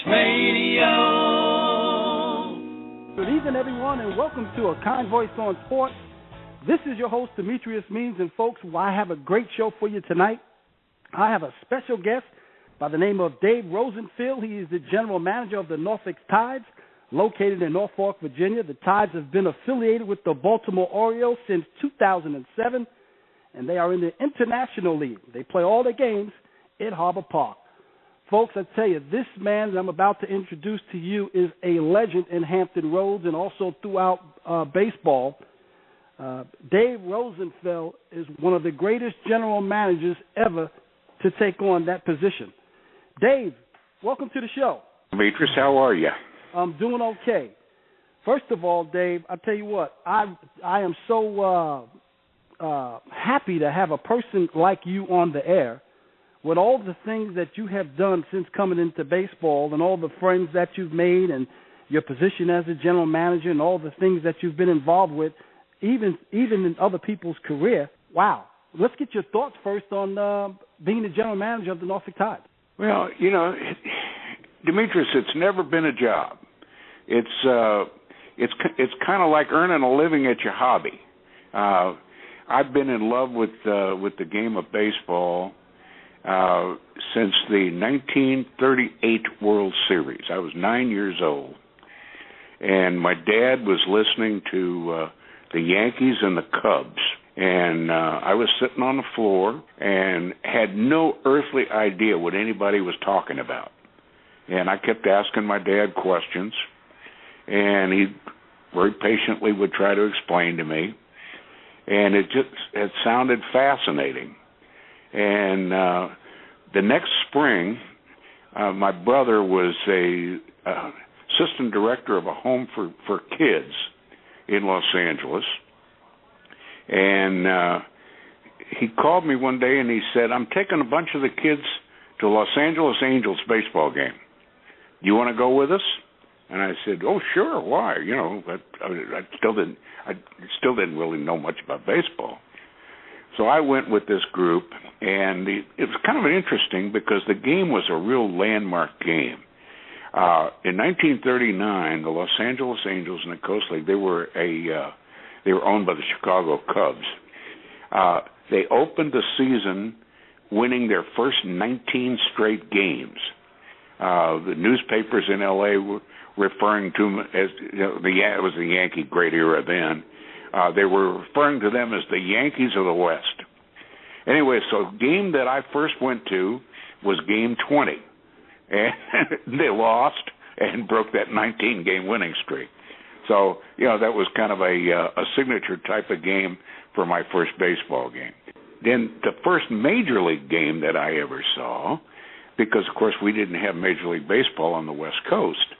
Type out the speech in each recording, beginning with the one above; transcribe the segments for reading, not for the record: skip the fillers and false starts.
Radio. Good evening, everyone, and welcome to A Kind Voice on Sports. This is your host, Demetrius Means, and folks, I have a great show for you tonight. I have a special guest by the name of Dave Rosenfeld. He is the general manager of the Norfolk Tides, located in Norfolk, Virginia. The Tides have been affiliated with the Baltimore Orioles since 2007, and they are in the International League. They play all their games at Harbor Park. Folks, I tell you, this man that I'm about to introduce to you is a legend in Hampton Roads and also throughout baseball. Dave Rosenfeld is one of the greatest general managers ever to take on that position. Dave, welcome to the show. Demetrius, how are you? I'm doing okay. First of all, Dave, I tell you what, I am so happy to have a person like you on the air with all the things that you have done since coming into baseball and all the friends that you've made and your position as a general manager and all the things that you've been involved with, even in other people's career. Wow. Let's get your thoughts first on being the general manager of the Norfolk Tides. Well, you know, Demetrius, it's never been a job. It's kind of like earning a living at your hobby. I've been in love with the game of baseball since the 1938 World Series. I was 9 years old, and my dad was listening to the Yankees and the Cubs. And I was sitting on the floor and had no earthly idea what anybody was talking about. And I kept asking my dad questions, and he very patiently would try to explain to me. And it sounded fascinating. And the next spring, my brother was a assistant director of a home for kids in Los Angeles. And he called me one day and he said, I'm taking a bunch of the kids to Los Angeles Angels baseball game. Do you want to go with us? And I said, oh, sure, why? You know, but I still didn't really know much about baseball. So I went with this group, and it was kind of interesting because the game was a real landmark game. In 1939, the Los Angeles Angels and the Coast League, they were owned by the Chicago Cubs. They opened the season winning their first 19 straight games. The newspapers in L.A. were referring to them as, you know, it was the Yankee great era then. They were referring to them as the Yankees of the West. Anyway, so the game that I first went to was game 20. And they lost and broke that 19-game winning streak. So, you know, that was kind of a signature type of game for my first baseball game. Then the first Major League game that I ever saw, because, of course, we didn't have Major League Baseball on the West Coast,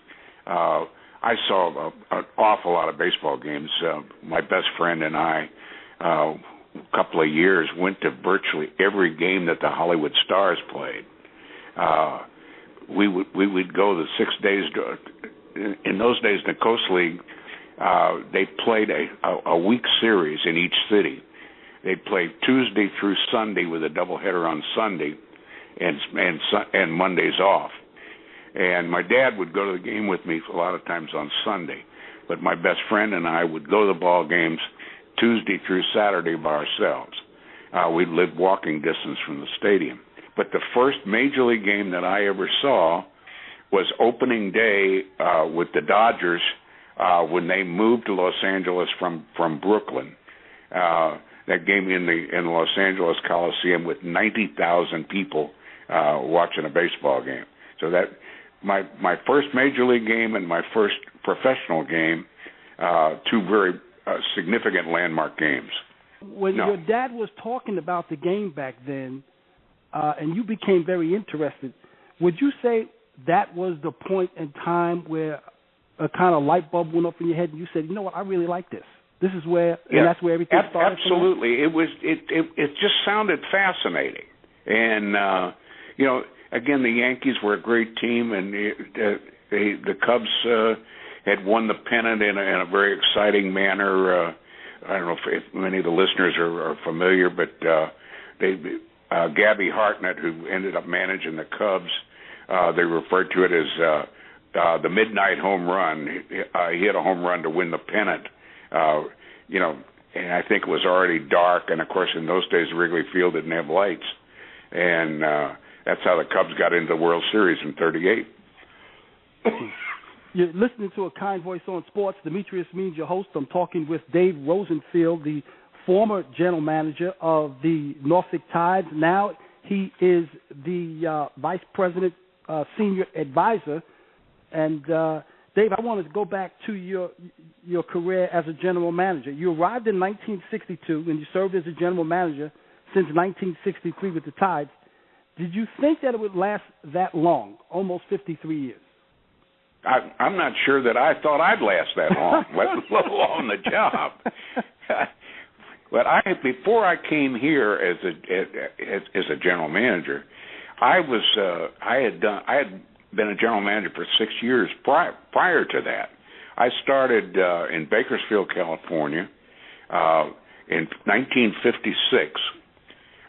I saw an awful lot of baseball games. My best friend and I, a couple of years, went to virtually every game that the Hollywood Stars played. We would go the 6 days. In those days, in the Coast League, they played a week series in each city. They'd play Tuesday through Sunday with a doubleheader on Sunday, and Mondays off. And my dad would go to the game with me a lot of times on Sunday, but my best friend and I would go to the ball games Tuesday through Saturday by ourselves. We lived walking distance from the stadium. But the first Major League game that I ever saw was opening day with the Dodgers when they moved to Los Angeles from Brooklyn. That game in the Los Angeles Coliseum with 90,000 people watching a baseball game. So that my first Major League game and my first professional game, two very significant landmark games. When your dad was talking about the game back then, and you became very interested, would you say that was the point in time where a kind of light bulb went off in your head and you said, you know what, I really like this. This is where, and that's where everything started? Absolutely. It just sounded fascinating. And, you know, again, the Yankees were a great team, and the Cubs had won the pennant in a very exciting manner. I don't know if many of the listeners are familiar, but Gabby Hartnett, who ended up managing the Cubs, they referred to it as the midnight home run. He hit a home run to win the pennant. And I think it was already dark. And of course, in those days, Wrigley Field didn't have lights, and that's how the Cubs got into the World Series in '38. You're listening to A Kind Voice on Sports. Demetrius Means, your host. I'm talking with Dave Rosenfield, the former general manager of the Norfolk Tides. Now he is the vice president, senior advisor. And Dave, I wanted to go back to your career as a general manager. You arrived in 1962, and you served as a general manager since 1963 with the Tides. Did you think that it would last that long, almost 53 years? I'm not sure that I thought I'd last that long, let alone the job. But before I came here as a general manager, I had been a general manager for 6 years prior to that. I started in Bakersfield, California, in 1956.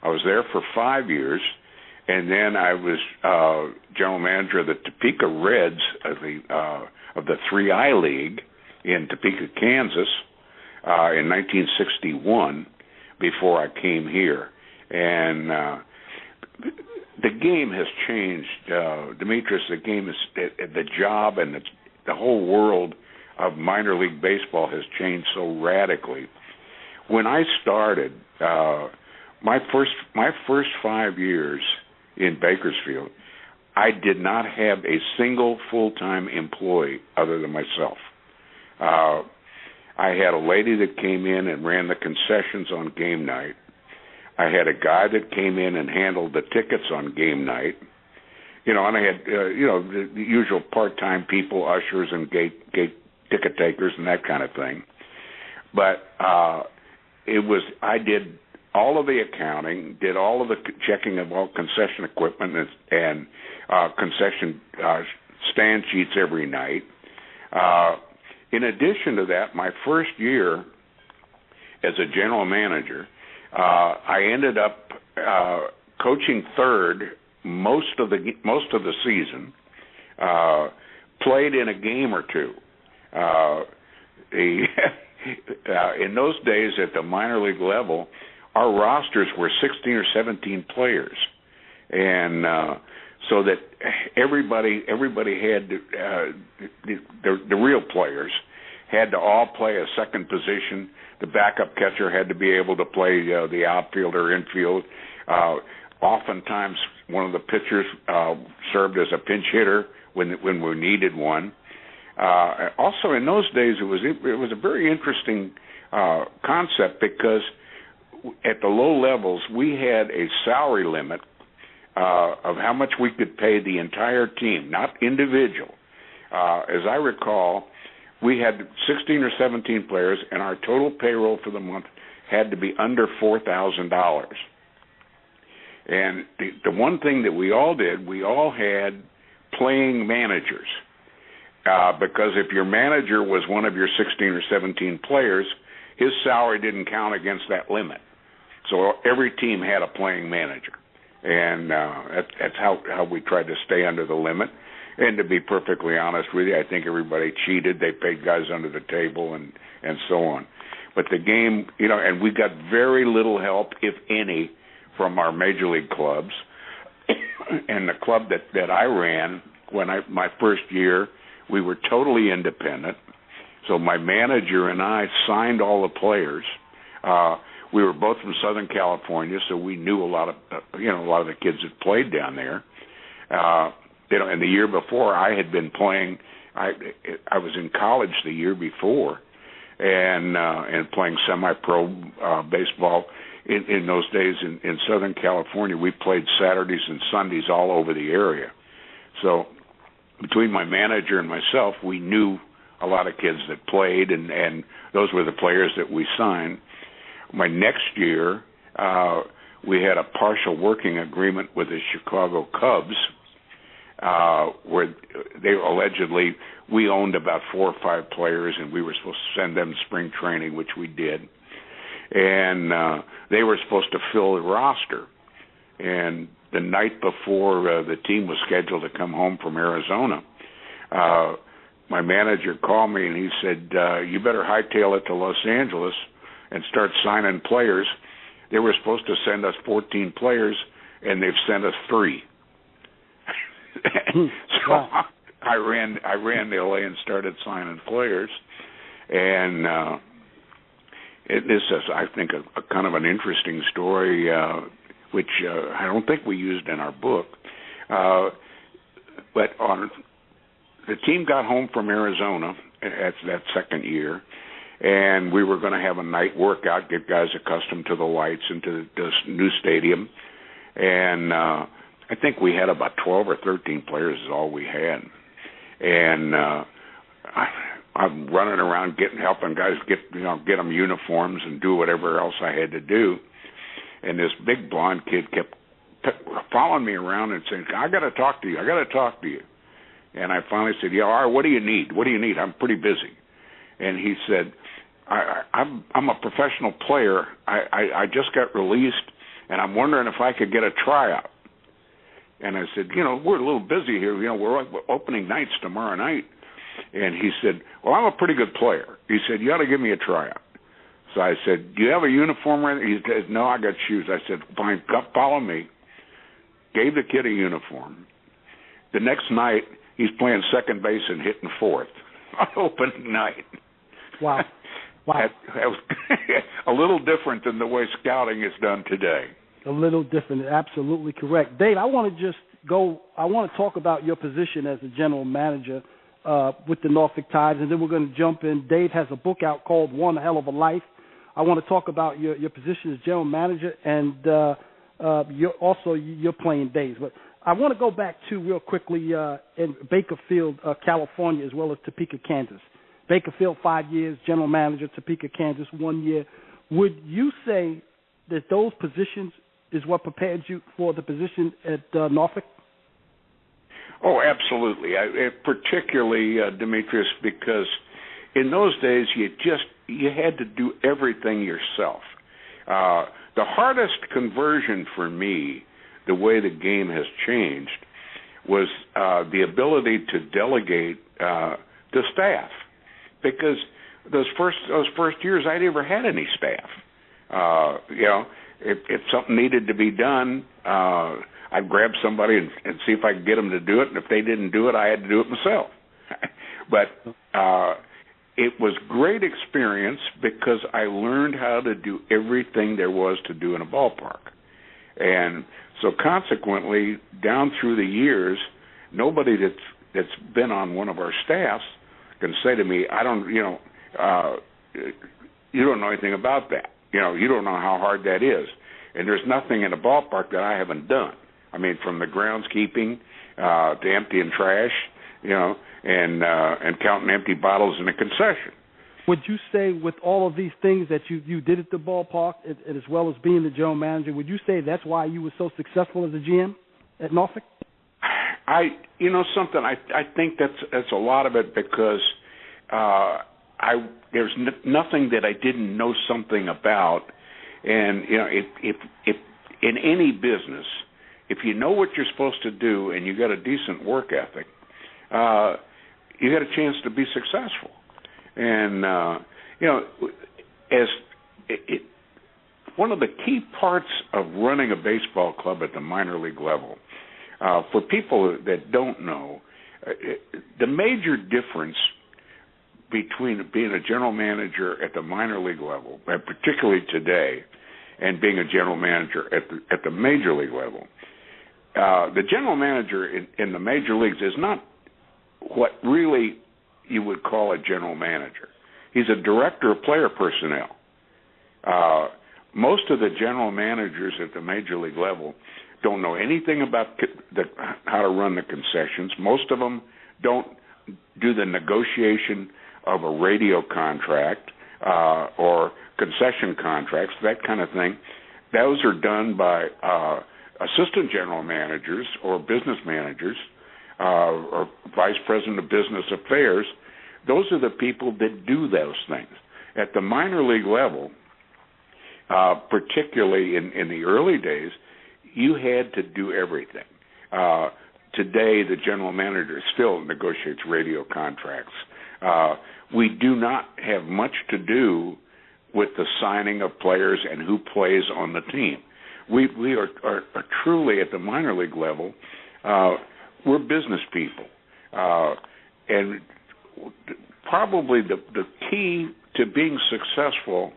I was there for 5 years. And then I was general manager of the Topeka Reds of the 3I League in Topeka, Kansas, in 1961. Before I came here, and the game has changed, Demetrius. The job and the whole world of minor league baseball has changed so radically. When I started, my first 5 years in Bakersfield, I did not have a single full-time employee other than myself. I had a lady that came in and ran the concessions on game night. I had a guy that came in and handled the tickets on game night. And I had the usual part-time people, ushers and gate ticket takers and that kind of thing. But I did all of the accounting, did all of the checking of all concession equipment and concession stand sheets every night. In addition to that, my first year as a general manager, I ended up coaching third most of the season. Played in a game or two. In those days at the minor league level, our rosters were 16 or 17 players, and so that everybody had the real players had to all play a second position. The backup catcher had to be able to play the outfield or infield. Oftentimes, one of the pitchers served as a pinch hitter when we needed one. Also, in those days, it was a very interesting concept because at the low levels, we had a salary limit of how much we could pay the entire team, not individual. As I recall, we had 16 or 17 players, and our total payroll for the month had to be under $4,000. And the one thing that we all did, we all had playing managers. Because if your manager was one of your 16 or 17 players, his salary didn't count against that limit. So every team had a playing manager. And that's how we tried to stay under the limit. And to be perfectly honest with you, I think everybody cheated. They paid guys under the table and so on. But the game, and we got very little help, if any, from our major league clubs. And the club that I ran, my first year, we were totally independent. So my manager and I signed all the players. We were both from Southern California, so we knew a lot of the kids that played down there. And the year before, I had been playing. I was in college the year before, and playing semi-pro baseball. In those days in Southern California, we played Saturdays and Sundays all over the area. So between my manager and myself, we knew a lot of kids that played, and those were the players that we signed. My next year, we had a partial working agreement with the Chicago Cubs, where they allegedly, we owned about 4 or 5 players, and we were supposed to send them spring training, which we did. And they were supposed to fill the roster. And the night before the team was scheduled to come home from Arizona, my manager called me and he said, you better hightail it to Los Angeles and start signing players. They were supposed to send us 14 players, and they've sent us 3. So wow. I ran to LA and started signing players, and this is, I think, a kind of an interesting story, which I don't think we used in our book. But the team got home from Arizona at that second year, and we were going to have a night workout, get guys accustomed to the lights and to this new stadium. And I think we had about 12 or 13 players is all we had. And I'm running around helping guys get them uniforms and do whatever else I had to do. And this big blonde kid kept following me around and saying, I got to talk to you. And I finally said, yeah, all right, what do you need? I'm pretty busy. And he said, I'm a professional player. I just got released, and I'm wondering if I could get a tryout. And I said, we're a little busy here. We're opening nights tomorrow night. And he said, well, I'm a pretty good player. He said, you ought to give me a tryout. So I said, do you have a uniform? He said, no, I got shoes. I said, fine, follow me. Gave the kid a uniform. The next night, he's playing second base and hitting fourth on opening night. Wow. Wow. That was a little different than the way scouting is done today. A little different. Absolutely correct. Dave, I want to talk about your position as a general manager with the Norfolk Tides, and then we're going to jump in. Dave has a book out called One Hell of a Life. I want to talk about your position as general manager and your playing days. But I want to go back to real quickly in Bakersfield, California, as well as Topeka, Kansas. Bakersfield, 5 years, general manager, Topeka, Kansas, 1 year. Would you say that those positions is what prepared you for the position at Norfolk? Oh, absolutely. Particularly, Demetrius, because in those days you had to do everything yourself. The hardest conversion for me, the way the game has changed, was the ability to delegate to staff, because those first years I never had any staff. If something needed to be done, I'd grab somebody and see if I could get them to do it, and if they didn't do it, I had to do it myself. But it was great experience because I learned how to do everything there was to do in a ballpark. And so consequently, down through the years, nobody that's been on one of our staffs can say to me, you don't know anything about that. You don't know how hard that is. And there's nothing in the ballpark that I haven't done. I mean, from the groundskeeping to emptying trash, and counting empty bottles in a concession. Would you say with all of these things that you did at the ballpark, as well as being the general manager, would you say that's why you were so successful as a GM at Norfolk? I think that's a lot of it, because there's nothing that I didn't know something about. And if in any business, if you know what you're supposed to do and you got a decent work ethic, you got a chance to be successful. And one of the key parts of running a baseball club at the minor league level, for people that don't know, the major difference between being a general manager at the minor league level, and particularly today, and being a general manager at the major league level, the general manager in the major leagues is not what really you would call a general manager. He's a director of player personnel. Most of the general managers at the major league level don't know anything about how to run the concessions. Most of them don't do the negotiation of a radio contract or concession contracts, that kind of thing. Those are done by assistant general managers or business managers or vice president of business affairs. Those are the people that do those things. At the minor league level, particularly in the early days, you had to do everything. today the general manager still negotiates radio contracts. We do not have much to do with the signing of players and who plays on the team. We are truly at the minor league level. We're business people, and probably the key to being successful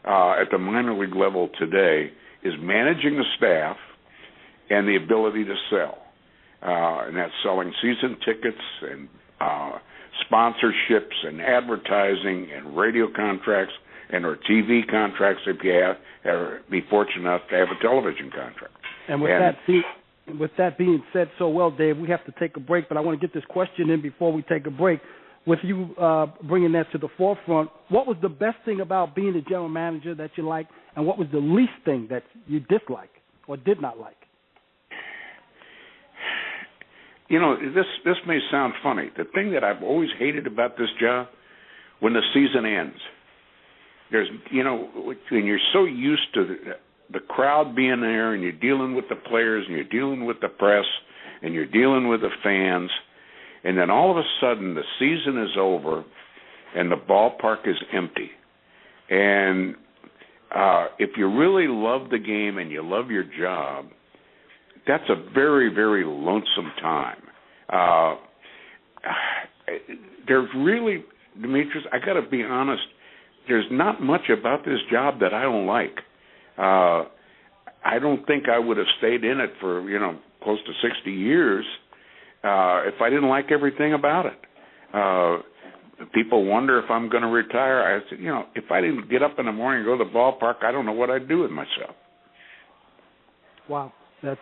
at the minor league level today is managing the staff and the ability to sell, and that's selling season tickets and sponsorships and advertising and radio contracts and or TV contracts if you be fortunate enough to have a television contract. And with that being said so well, Dave, we have to take a break, but I want to get this question in before we take a break. With you bringing that to the forefront, what was the best thing about being the general manager that you liked, and what was the least thing that you disliked or did not like? You know, this may sound funny. The thing that I've always hated about this job, when the season ends, when you're so used to the crowd being there, and you're dealing with the players, and you're dealing with the press, and you're dealing with the fans, and then all of a sudden the season is over, and the ballpark is empty. And if you really love the game and you love your job, that's a very, very lonesome time. There's really, Demetrius, I got to be honest, there's not much about this job that I don't like. I don't think I would have stayed in it for, close to 60 years if I didn't like everything about it. People wonder if I'm going to retire. I said, if I didn't get up in the morning and go to the ballpark, I don't know what I'd do with myself. Wow, that's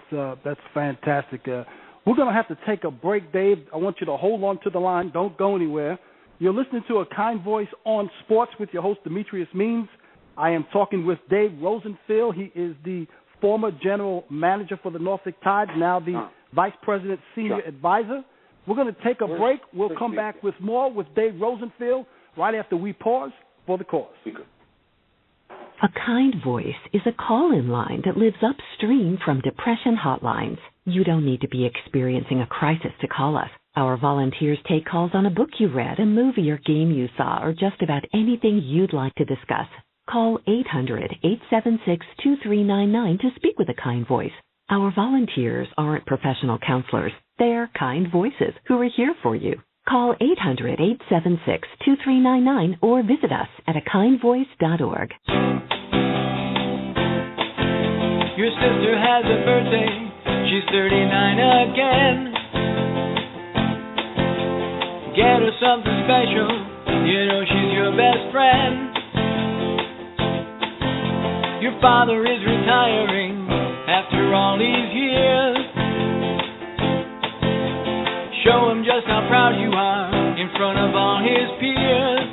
fantastic. We're going to have to take a break, Dave. I want you to hold on to the line. Don't go anywhere. You're listening to A Kind Voice on Sports with your host, Demetrius Means. I am talking with Dave Rosenfield. He is the former general manager for the Norfolk Tides, now the vice president senior advisor. We're going to take a break. We'll come back with more with Dave Rosenfield right after we pause for the cause. A Kind Voice is a call-in line that lives upstream from depression hotlines. You don't need to be experiencing a crisis to call us. Our volunteers take calls on a book you read, a movie or game you saw, or just about anything you'd like to discuss. Call 800-876-2399 to speak with A Kind Voice. Our volunteers aren't professional counselors. They're kind voices who are here for you. Call 800-876-2399 or visit us at akindvoice.org. Your sister has a birthday. She's 39 again. Get her something special. You know she's your best friend. Your father is retiring after all these years. Show him just how proud you are in front of all his peers.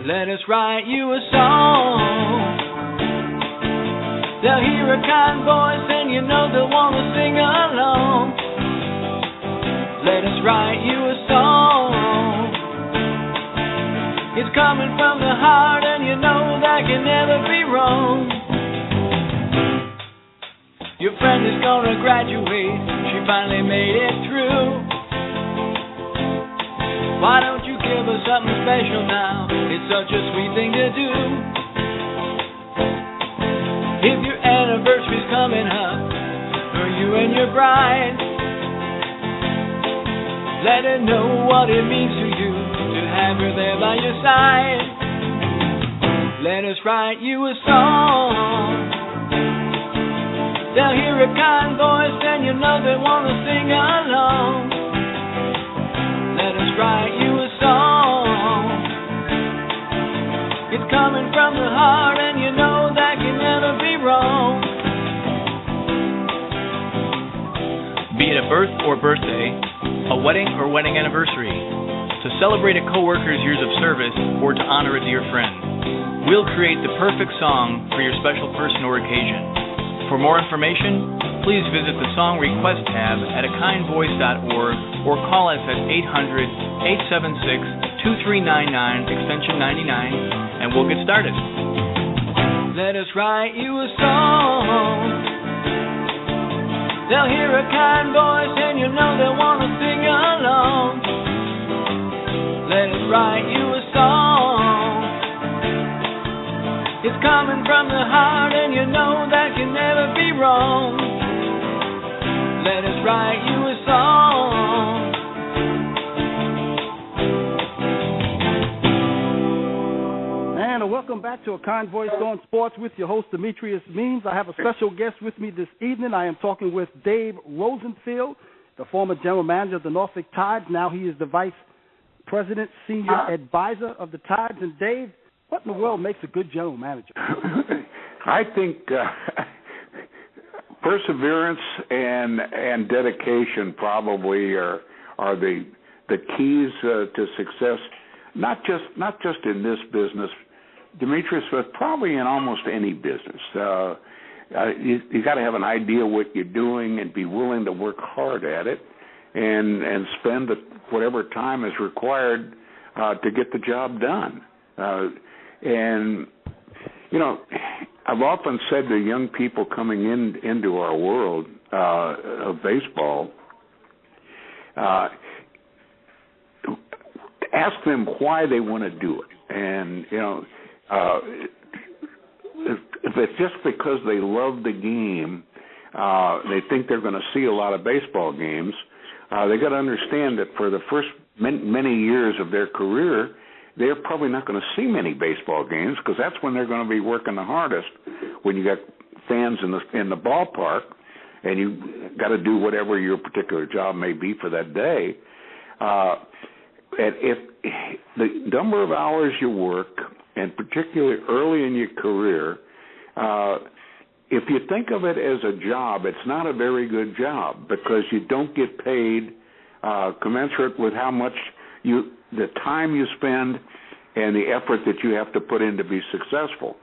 Let us write you a song. They'll hear a kind voice and you know they'll want to sing along. Let us write you a song. It's coming from the heart and you know that can never be wrong. Your friend is gonna graduate, she finally made it through. Why don't you give her something special now? It's such a sweet thing to do. If your anniversary's coming up, or you and your bride, let her know what it means to you to have her there by your side. Let us write you a song. They'll hear a kind voice and you know they want to sing along. Let us write you a song. It's coming from the heart and you know that can never be wrong. Be it a birth or birthday, a wedding or wedding anniversary, to celebrate a coworker's years of service or to honor a dear friend, we'll create the perfect song for your special person or occasion. For more information, please visit the Song Request tab at akindvoice.org or call us at 800-876-2399, extension 99, and we'll get started. Let us write you a song. They'll hear a kind voice and you know they'll want to sing along. Let us write you a song. It's coming from the heart and you know that can never be wrong. Let us write you a song. And welcome back to A Kind Voice on Sports with your host, Demetrius Means. I have a special guest with me this evening. I am talking with Dave Rosenfield, the former general manager of the Norfolk Tides. Now he is the vice president, senior advisor of the Tides. And Dave, what in the world makes a good general manager? I think perseverance and dedication probably are the keys to success. Not just in this business, Demetrius, but probably in almost any business. You got to have an idea what you're doing and be willing to work hard at it, and spend whatever time is required to get the job done. And you know, I've often said to young people coming into our world of baseball, ask them why they want to do it. And, you know, if it's just because they love the game, they think they're going to see a lot of baseball games, they got to understand that for the first many years of their career, they're probably not going to see many baseball games because that's when they're going to be working the hardest, when you got fans in the ballpark and you got to do whatever your particular job may be for that day. And if the number of hours you work, and particularly early in your career, if you think of it as a job, it's not a very good job because you don't get paid commensurate with how much the time you spend and the effort that you have to put in to be successful.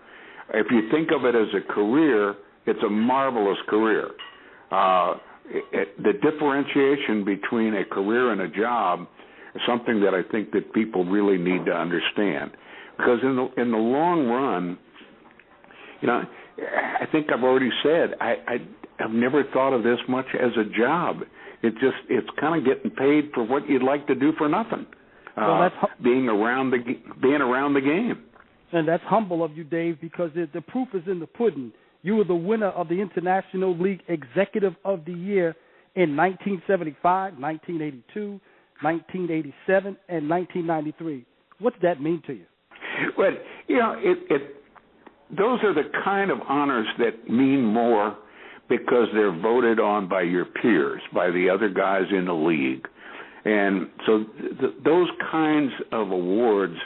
If you think of it as a career, it's a marvelous career. The differentiation between a career and a job is something that I think that people really need to understand. Because in the long run, you know, I think I've already said, I've never thought of this much as a job. It's kind of getting paid for what you'd like to do for nothing. Well, being around the game. And that's humble of you, Dave, because the proof is in the pudding. You were the winner of the International League Executive of the Year in 1975, 1982, 1987, and 1993. What's that mean to you? Well, you know, those are the kind of honors that mean more because they're voted on by your peers, by the other guys in the league. And so those kinds of awards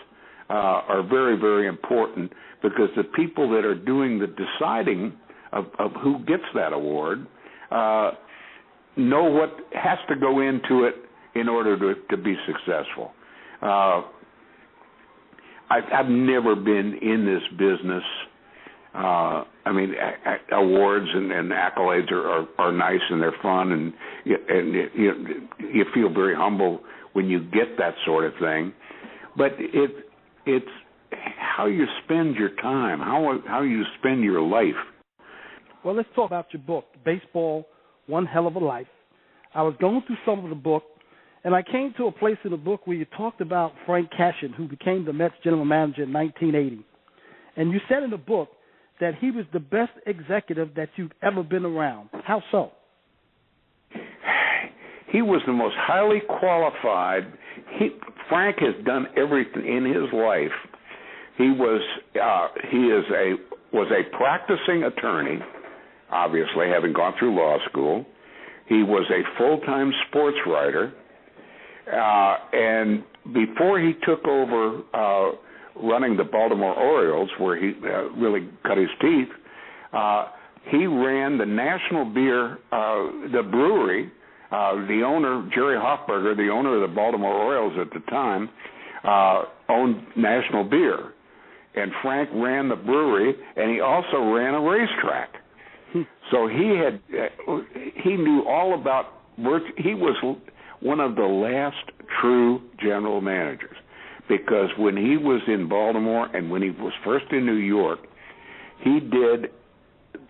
are very, very important because the people that are doing the deciding of who gets that award know what has to go into it in order to be successful. I've never been in this business. I mean, awards and accolades are nice and they're fun, and you feel very humble when you get that sort of thing. But it's how you spend your time, how you spend your life. Well, let's talk about your book, Baseball, One Hell of a Life. I was going through some of the book, and I came to a place in the book where you talked about Frank Cashen, who became the Mets general manager in 1980. And you said in the book that he was the best executive that you've ever been around. How so? He was the most highly qualified. Frank has done everything in his life. He was a practicing attorney, obviously having gone through law school. He was a full-time sports writer, and before he took over running the Baltimore Orioles, where he really cut his teeth, he ran the National Beer, the brewery. The owner, Jerry Hoffberger, the owner of the Baltimore Orioles at the time, owned National Beer. And Frank ran the brewery, and he also ran a racetrack. So he knew all about work. He was one of the last true general managers, because when he was in Baltimore and when he was first in New York, he did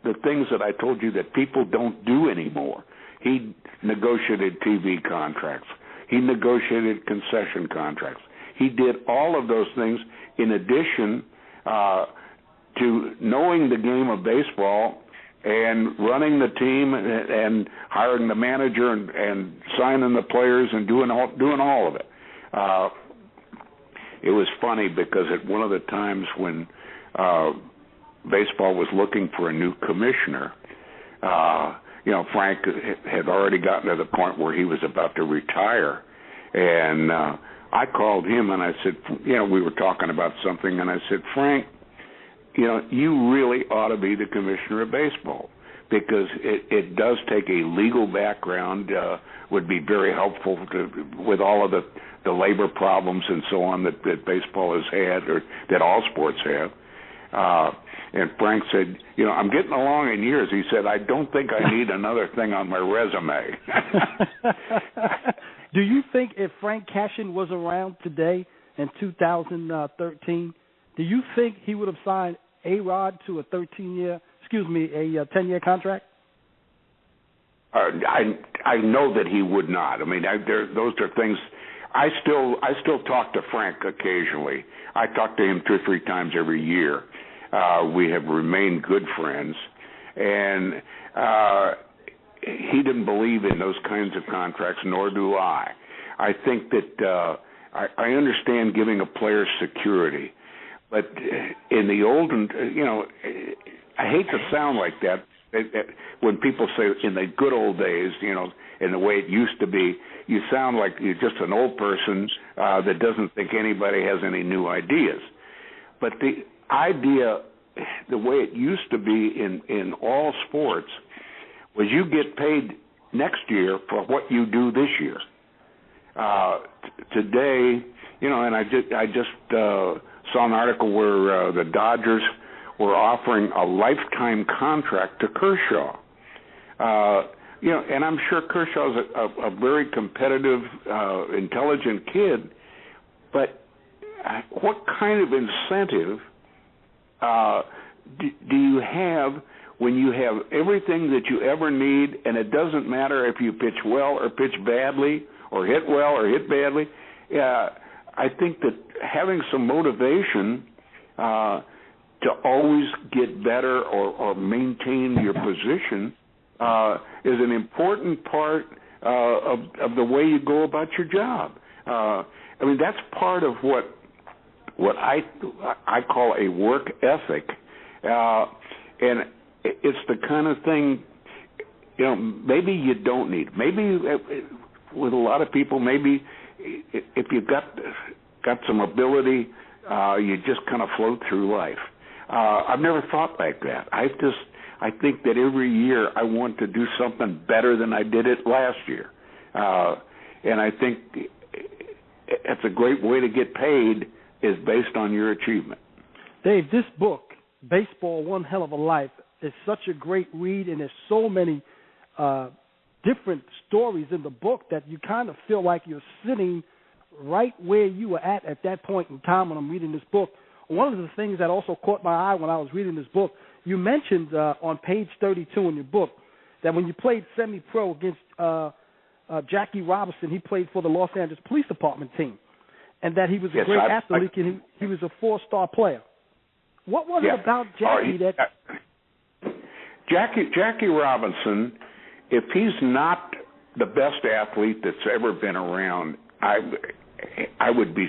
the things that I told you that people don't do anymore. He negotiated TV contracts. He negotiated concession contracts. He did all of those things in addition to knowing the game of baseball and running the team and hiring the manager and signing the players and doing all of it. It was funny because at one of the times when baseball was looking for a new commissioner, Frank had already gotten to the point where he was about to retire, and I called him and I said, we were talking about something, and I said, Frank, you really ought to be the commissioner of baseball, because it does take a legal background, would be very helpful with all of the labor problems and so on that baseball has had, or that all sports have. And Frank said, I'm getting along in years. He said, I don't think I need another thing on my resume. Do you think if Frank Cashin was around today in 2013, do you think he would have signed A-Rod to a 10-year contract? I know that he would not. I mean, those are things. I still talk to Frank occasionally. I talk to him 2 or 3 times every year. We have remained good friends, and he didn't believe in those kinds of contracts, nor do I. I think that I understand giving a player security, but in the olden, I hate to sound like that. When people say in the good old days, in the way it used to be, you sound like you're just an old person that doesn't think anybody has any new ideas. But the idea, the way it used to be in all sports, was you get paid next year for what you do this year. Today, and I just saw an article where the Dodgers were offering a lifetime contract to Kershaw. And I'm sure Kershaw's a very competitive, intelligent kid, but what kind of incentive do you have when you have everything that you ever need, and it doesn't matter if you pitch well or pitch badly or hit well or hit badly? I think that having some motivation to always get better or maintain your position is an important part of the way you go about your job. That's part of what I call a work ethic, and it's the kind of thing, maybe you don't need. Maybe with a lot of people, maybe if you've got some ability, you just kind of float through life. I've never thought like that. I think that every year I want to do something better than I did it last year. And I think it's a great way to get paid is based on your achievement. Dave, this book, Baseball, One Hell of a Life, is such a great read, and there's so many different stories in the book that you kind of feel like you're sitting right where you were at that point in time when I'm reading this book. One of the things that also caught my eye when I was reading this book, you mentioned on page 32 in your book that when you played semi-pro against Jackie Robinson, he played for the Los Angeles Police Department team, and that he was a great athlete and he was a 4-star player. What was it about Jackie Jackie Robinson, if he's not the best athlete that's ever been around, I would be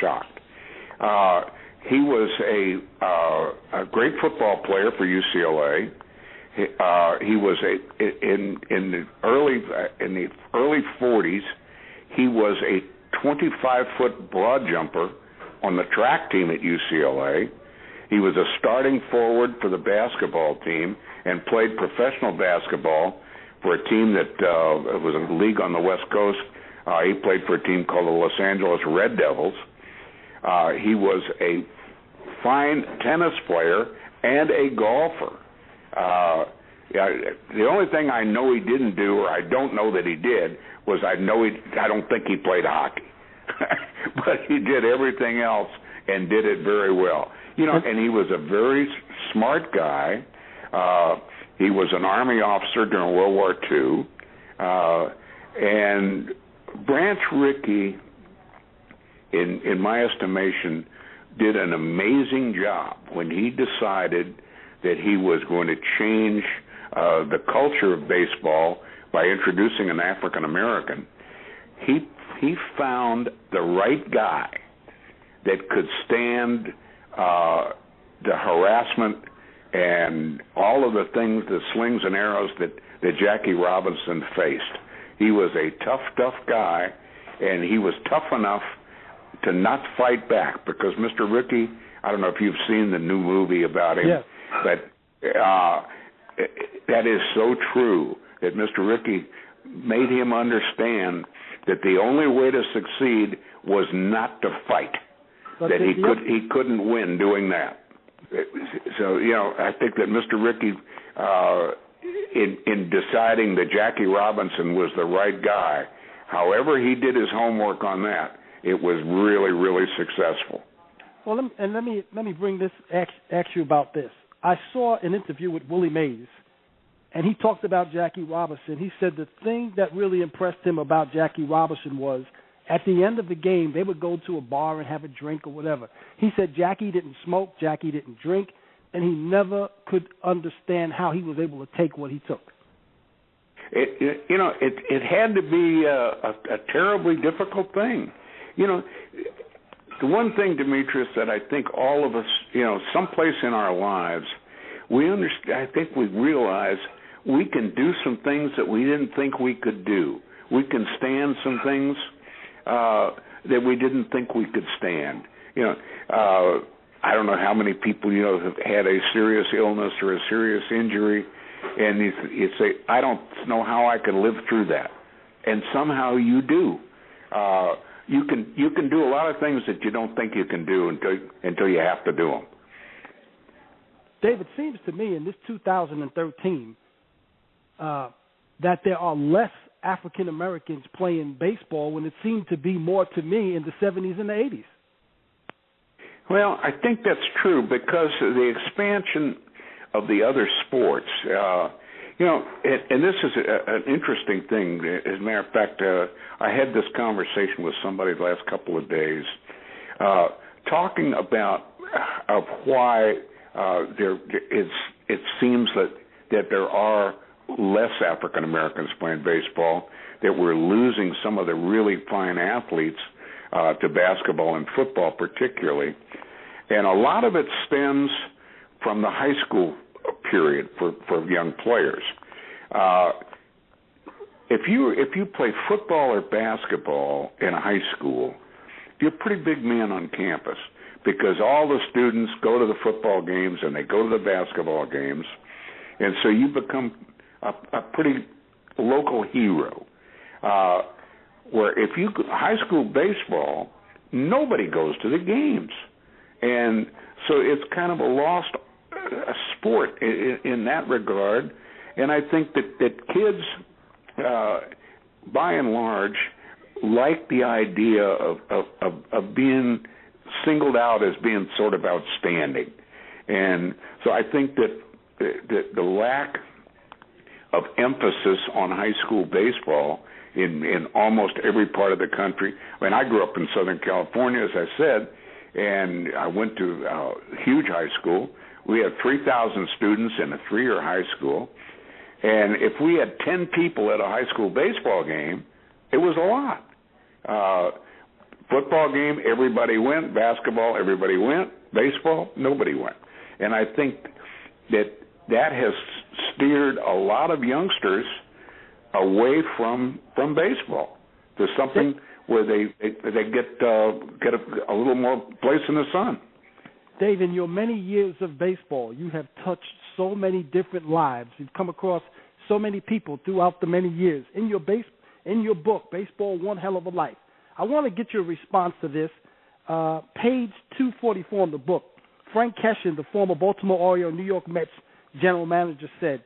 shocked. He was a great football player for UCLA. He was in the early 40s. He was a 25-foot broad jumper on the track team at UCLA. He was a starting forward for the basketball team and played professional basketball for a team that was a league on the West Coast. He played for a team called the Los Angeles Red Devils. He was a fine tennis player and a golfer. The only thing I know he didn't do, or I don't know that he did, was I don't think he played hockey. But he did everything else and did it very well. And he was a very smart guy. He was an Army officer during World War II. And Branch Rickey, in my estimation, did an amazing job when he decided that he was going to change the culture of baseball by introducing an African American. He found the right guy that could stand the harassment and all of the things, the slings and arrows that Jackie Robinson faced. He was a tough guy, and he was tough enough to not fight back, because Mr. Rickey, I don't know if you've seen the new movie about him, yes, but that is so true, that Mr. Rickey made him understand that the only way to succeed was not to fight, but that he couldn't win doing that. So, I think that Mr. Rickey, in deciding that Jackie Robinson was the right guy, however he did his homework on that, it was really, really successful. Well, let me bring this, ask you about this. I saw an interview with Willie Mays, and he talked about Jackie Robinson. He said the thing that really impressed him about Jackie Robinson was at the end of the game, they would go to a bar and have a drink or whatever. He said Jackie didn't smoke, Jackie didn't drink, and he never could understand how he was able to take what he took. It had to be a terribly difficult thing. The one thing, Demetrius, that I think all of us, someplace in our lives, we understand. I think we realize we can do some things that we didn't think we could do. We can stand some things that we didn't think we could stand. I don't know how many people have had a serious illness or a serious injury, and you say, I don't know how I can live through that, and somehow you do. You can do a lot of things that you don't think you can do until you have to do them. Dave, it seems to me in this 2013 that there are less African Americans playing baseball when it seemed to be more to me in the 70s and the 80s. Well, I think that's true because of the expansion of the other sports. And this is an interesting thing. As a matter of fact, I had this conversation with somebody the last couple of days talking about why it seems that there are less African Americans playing baseball, that we're losing some of the really fine athletes to basketball and football particularly. And a lot of it stems from the high school period for young players. If you play football or basketball in a high school, you're a pretty big man on campus because all the students go to the football games and they go to the basketball games, and so you become a pretty local hero. Where if you high school baseball, nobody goes to the games, and so it's kind of a lost sport in that regard. And I think that kids, by and large, like the idea of being singled out as being sort of outstanding. And so I think that the lack of emphasis on high school baseball in almost every part of the country. I mean, I grew up in Southern California, as I said, and I went to a huge high school. We had 3,000 students in a 3-year high school. And if we had 10 people at a high school baseball game, it was a lot. Football game, everybody went. Basketball, everybody went. Baseball, nobody went. And I think that has steered a lot of youngsters away from baseball to something where they get a little more place in the sun. Dave, in your many years of baseball, you have touched so many different lives. You've come across so many people throughout the many years. In your book, Baseball, One Hell of a Life, I want to get your response to this. Page 244 in the book, Frank Keshen, the former Baltimore Orioles, New York Mets general manager, said,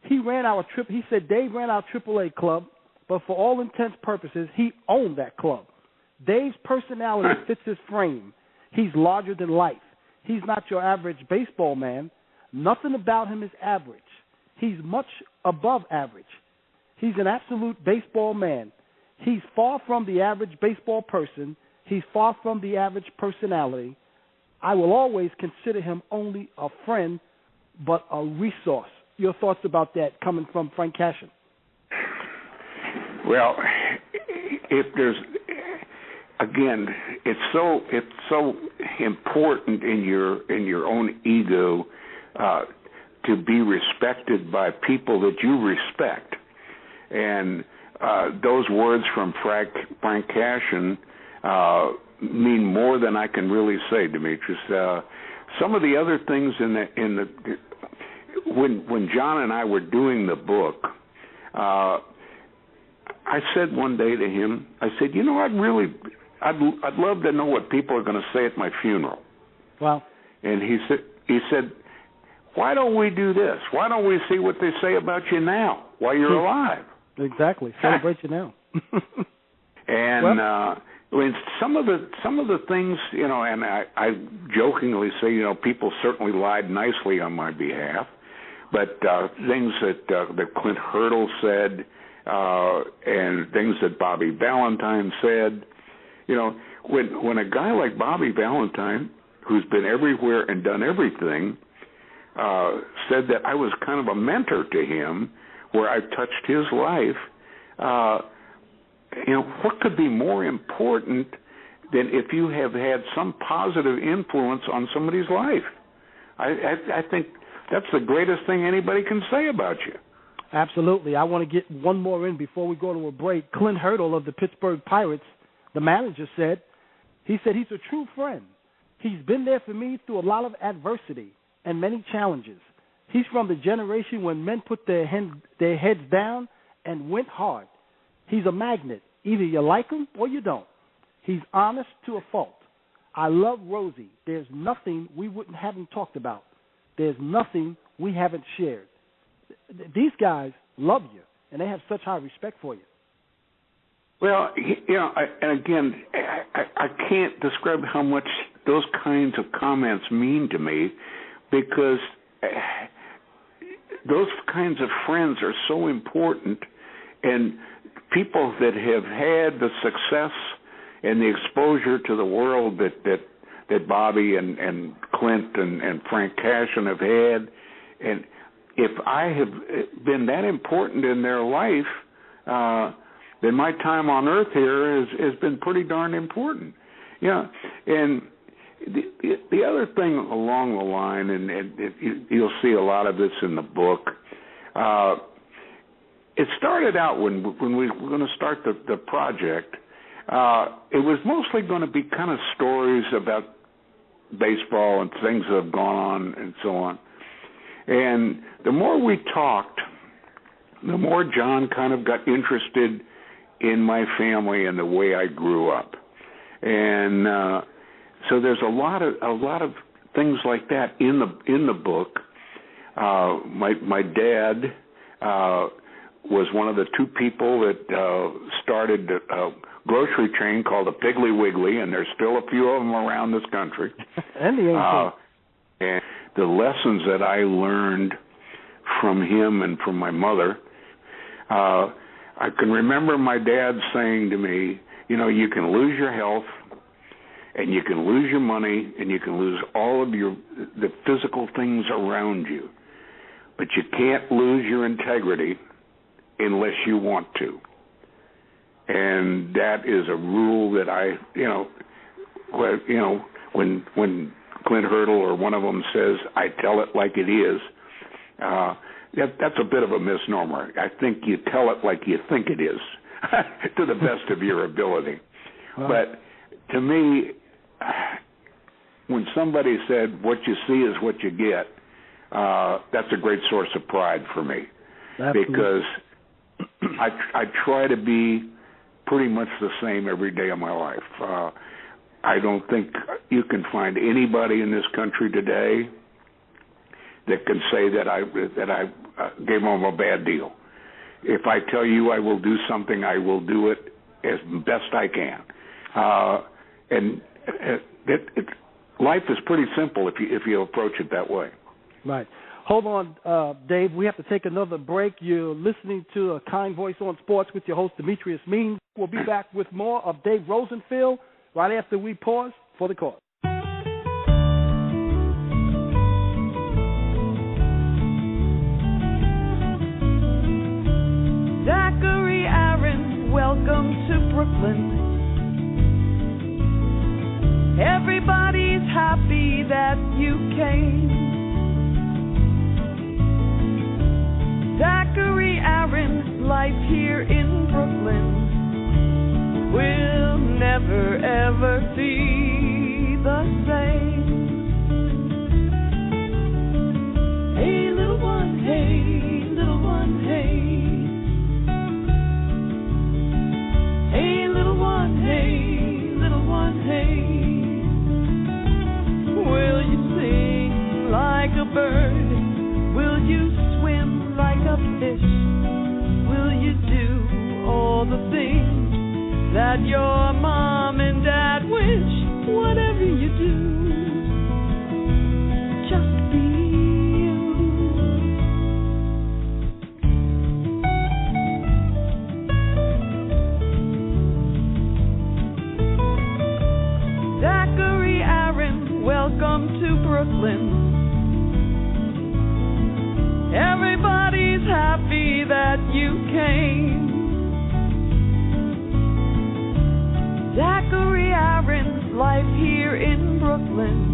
Dave ran our AAA club, but for all intents and purposes, he owned that club. Dave's personality fits his frame. He's larger than life. He's not your average baseball man. Nothing about him is average. He's much above average. He's an absolute baseball man. He's far from the average baseball person. He's far from the average personality. I will always consider him only a friend, but a resource. Your thoughts about that coming from Frank Cashen? Well, if there's, again, it's so important in your own ego to be respected by people that you respect, and those words from Frank Cashen mean more than I can really say, Demetrius. Some of the other things when John and I were doing the book, I said one day to him, I said, I'd love to know what people are going to say at my funeral. Wow. And he said, why don't we do this? Why don't we see what they say about you now while you're alive? Exactly. Celebrate you now. And some of the things, and I jokingly say, people certainly lied nicely on my behalf, but things that Clint Hurdle said, and things that Bobby Valentine said, when a guy like Bobby Valentine, who's been everywhere and done everything, said that I was kind of a mentor to him, where I touched his life. What could be more important than if you have had some positive influence on somebody's life? I think that's the greatest thing anybody can say about you. Absolutely. I want to get one more in before we go to a break. Clint Hurdle of the Pittsburgh Pirates, the manager, said he's a true friend. He's been there for me through a lot of adversity and many challenges. He's from the generation when men put their heads down and went hard. He's a magnet. Either you like him or you don't. He's honest to a fault. I love Rosie. There's nothing we haven't talked about. There's nothing we haven't shared. These guys love you, and they have such high respect for you. Well, and again, I can't describe how much those kinds of comments mean to me, because those kinds of friends are so important, and people that have had the success and the exposure to the world that Bobby and Clint and Frank Cashen have had, and if I have been that important in their life, then my time on earth here has been pretty darn important. And the other thing along the line, and you'll see a lot of this in the book, it started out when we were going to start the project, it was mostly going to be kind of stories about baseball and things that have gone on and so on. And the more we talked, the more John kind of got interested in my family and the way I grew up. And so there's a lot of things like that in the book. My dad was one of the two people that started a grocery chain called the Piggly Wiggly, and there's still a few of them around this country. And the and the lessons that I learned from him and from my mother, I can remember my dad saying to me, you can lose your health, and you can lose your money, and you can lose all of the physical things around you, but you can't lose your integrity unless you want to. And that is a rule that when Clint Hurdle or one of them says, I tell it like it is, that's a bit of a misnomer. I think you tell it like you think it is, to the best of your ability. Wow. But to me, when somebody said, what you see is what you get, that's a great source of pride for me. Absolutely. Because I try to be pretty much the same every day of my life. I don't think you can find anybody in this country today that can say that I gave them a bad deal. If I tell you I will do something, I will do it as best I can. And life is pretty simple if you approach it that way. Right. Hold on, Dave. We have to take another break. You're listening to A Kind Voice on Sports with your host, Demetrius Means. We'll be back with more of Dave Rosenfield right after we pause for the call. Zachary Aaron, welcome to Brooklyn. Everybody's happy that you came. Zachary Aaron, life here in Brooklyn will never ever be the same. Hey little one, hey little one, hey. Hey little one, hey little one, hey. Will you sing like a bird? Will you swim like a fish? Will you do all the things that your mom and dad wish? Whatever you do, just be you. Zachary Aaron, welcome to Brooklyn. Everybody's happy that you came. Zachary Aaron's life here in Brooklyn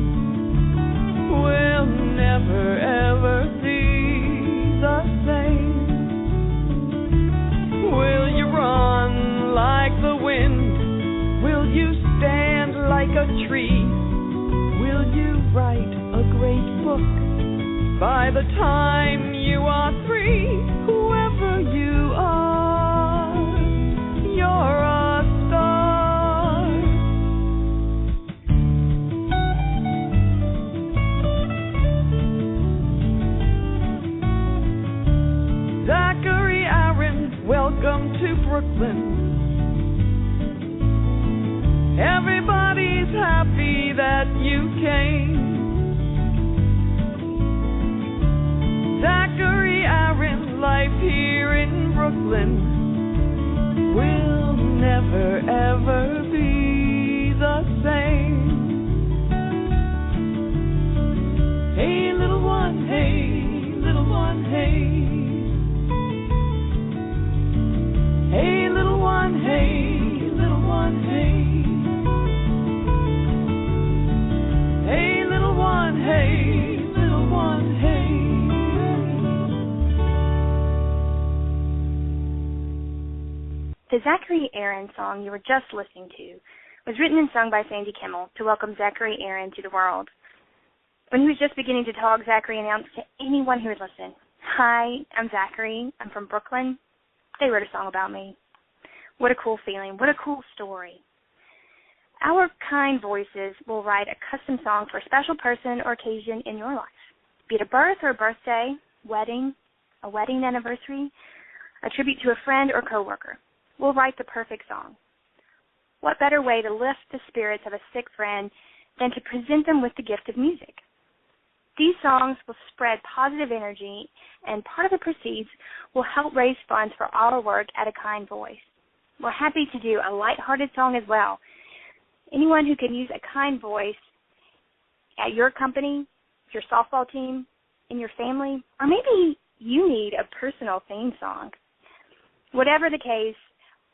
will never ever be the same. Will you run like the wind? Will you stand like a tree? Will you write a great book? By the time you are 3, whoever you are, you're a star. Zachary Aaron, welcome to Brooklyn. Everybody's happy that you came. Zachary Aaron's life here in Brooklyn will never ever be the same. Hey little one, hey little one, hey. Hey little one, hey little one, hey. Hey little one, hey little one, hey. The Zachary Aaron song you were just listening to was written and sung by Sandy Kimmel to welcome Zachary Aaron to the world. When he was just beginning to talk, Zachary announced to anyone who would listen, "Hi, I'm Zachary. I'm from Brooklyn. They wrote a song about me." What a cool feeling. What a cool story. Our kind voices will write a custom song for a special person or occasion in your life, be it a birth or a birthday, wedding, a wedding anniversary, a tribute to a friend or coworker. We'll write the perfect song. What better way to lift the spirits of a sick friend than to present them with the gift of music? These songs will spread positive energy, and part of the proceeds will help raise funds for our work at A Kind Voice. We're happy to do a lighthearted song as well. Anyone who can use A Kind Voice at your company, your softball team, in your family, or maybe you need a personal theme song. Whatever the case,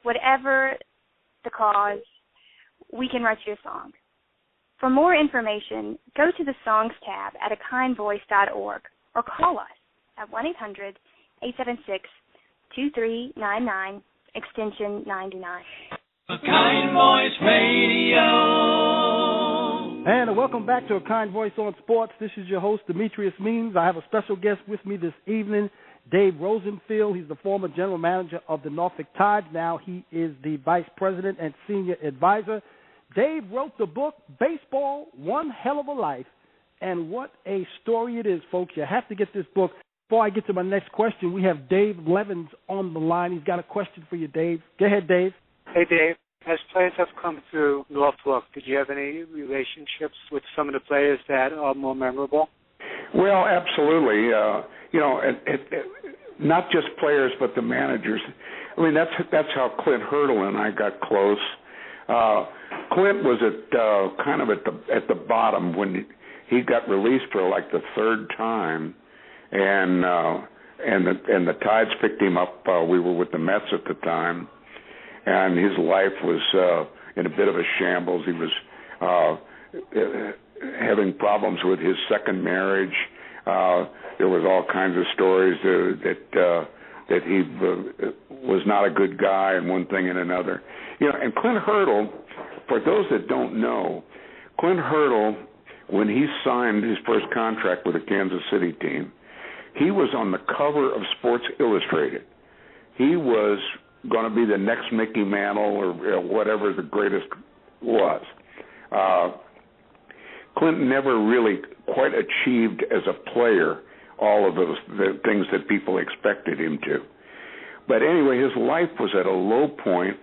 whatever the cause, we can write you a song. For more information, go to the Songs tab at akindvoice.org or call us at 1-800-876-2399, extension 99. A Kind Voice Radio. And welcome back to A Kind Voice on Sports. This is your host, Demetrius Means. I have a special guest with me this evening, Dave Rosenfield. He's the former general manager of the Norfolk Tides. Now he is the vice president and senior advisor. Dave wrote the book, Baseball, One Hell of a Life, and what a story it is, folks. You have to get this book. Before I get to my next question, we have Dave Levins on the line. He's got a question for you, Dave. Go ahead, Dave. Hey, Dave. As players have come through Norfolk, did you have any relationships with some of the players that are more memorable? Well, absolutely. Not just players, but the managers. I mean, that's how Clint Hurdle and I got close. Clint was at the bottom when he got released for like the third time, and the Tides picked him up. We were with the Mets at the time, and his life was in a bit of a shambles. He was having problems with his second marriage. There was all kinds of stories that he was not a good guy, and one thing and another. And Clint Hurdle, for those that don't know, Clint Hurdle, when he signed his first contract with the Kansas City team, he was on the cover of Sports Illustrated. He was going to be the next Mickey Mantle or whatever the greatest was. Clint never really quite achieved as a player all of the things that people expected him to. But anyway, his life was at a low point,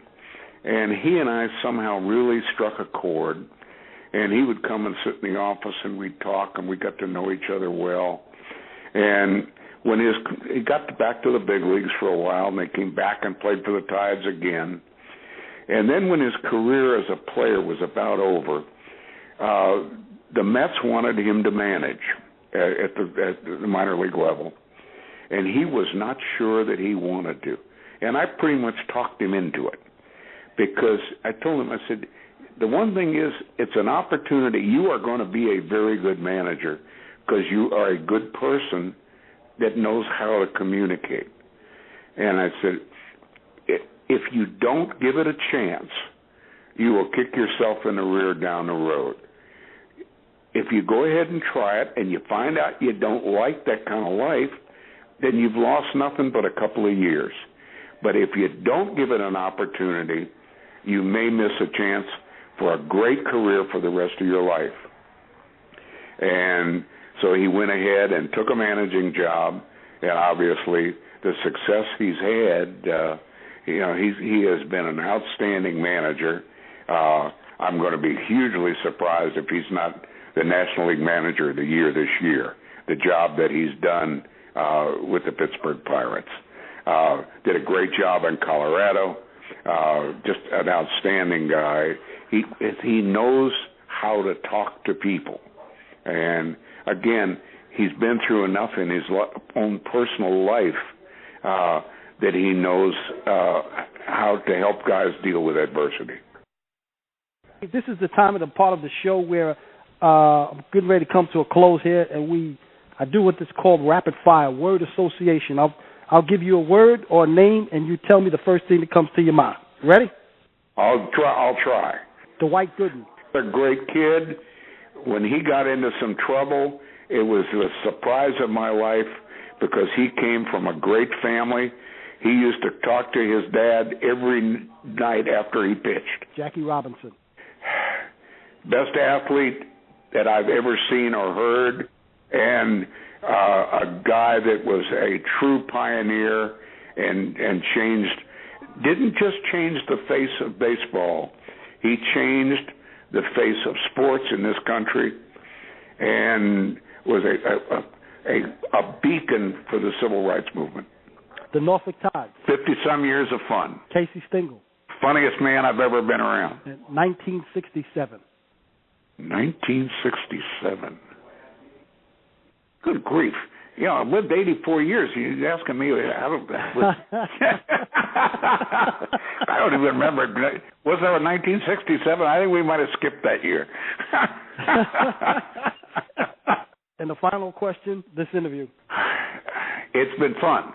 and he and I somehow really struck a chord. And he would come and sit in the office, and we'd talk, and we got to know each other well. And when he got back to the big leagues for a while, and they came back and played for the Tides again. And then when his career as a player was about over, the Mets wanted him to manage at the minor league level, and he was not sure that he wanted to. And I pretty much talked him into it, because I told him, I said, the one thing is, it's an opportunity. You are going to be a very good manager because you are a good person that knows how to communicate. And I said, if you don't give it a chance, you will kick yourself in the rear down the road. If you go ahead and try it and you find out you don't like that kind of life, then you've lost nothing but a couple of years. But if you don't give it an opportunity, you may miss a chance for a great career for the rest of your life. And so he went ahead and took a managing job, and obviously the success he's had, he has been an outstanding manager. I'm going to be hugely surprised if he's not the National League Manager of the Year this year, the job that he's done with the Pittsburgh Pirates. Did a great job in Colorado, just an outstanding guy. He knows how to talk to people. And, again, he's been through enough in his own personal life that he knows how to help guys deal with adversity. This is the time of the part of the show where I'm getting ready to come to a close here, and I do what is called rapid fire, word association. I'll give you a word or a name, and you tell me the first thing that comes to your mind. Ready? I'll try. Dwight Gooden. A great kid. When he got into some trouble, it was the surprise of my life because he came from a great family. He used to talk to his dad every night after he pitched. Jackie Robinson. Best athlete that I've ever seen or heard, and a guy that was a true pioneer and didn't just change the face of baseball. He changed the face of sports in this country and was a beacon for the civil rights movement. The Norfolk Tides. 50-some years of fun. Casey Stengel. Funniest man I've ever been around. 1967. 1967. Good grief. I lived 84 years. You're asking me. I don't even remember. Was that 1967? I think we might have skipped that year. And the final question, this interview. It's been fun.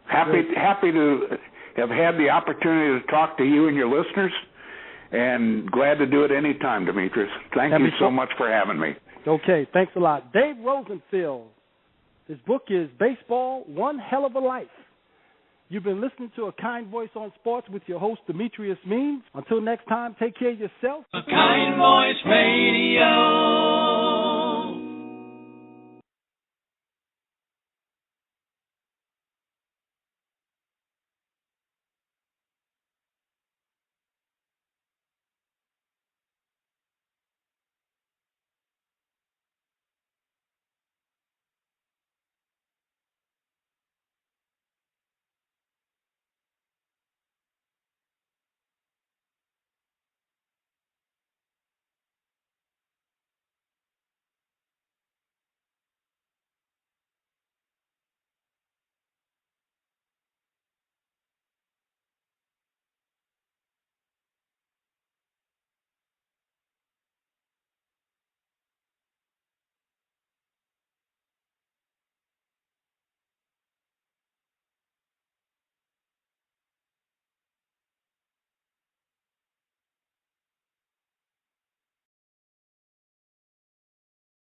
Happy to have had the opportunity to talk to you and your listeners, and glad to do it any time, Demetrius. Thank you so much for having me. Okay, thanks a lot. Dave Rosenfield. His book is Baseball, One Hell of a Life. You've been listening to A Kind Voice on Sports with your host, Demetrius Means. Until next time, take care of yourself. A Kind Voice Radio.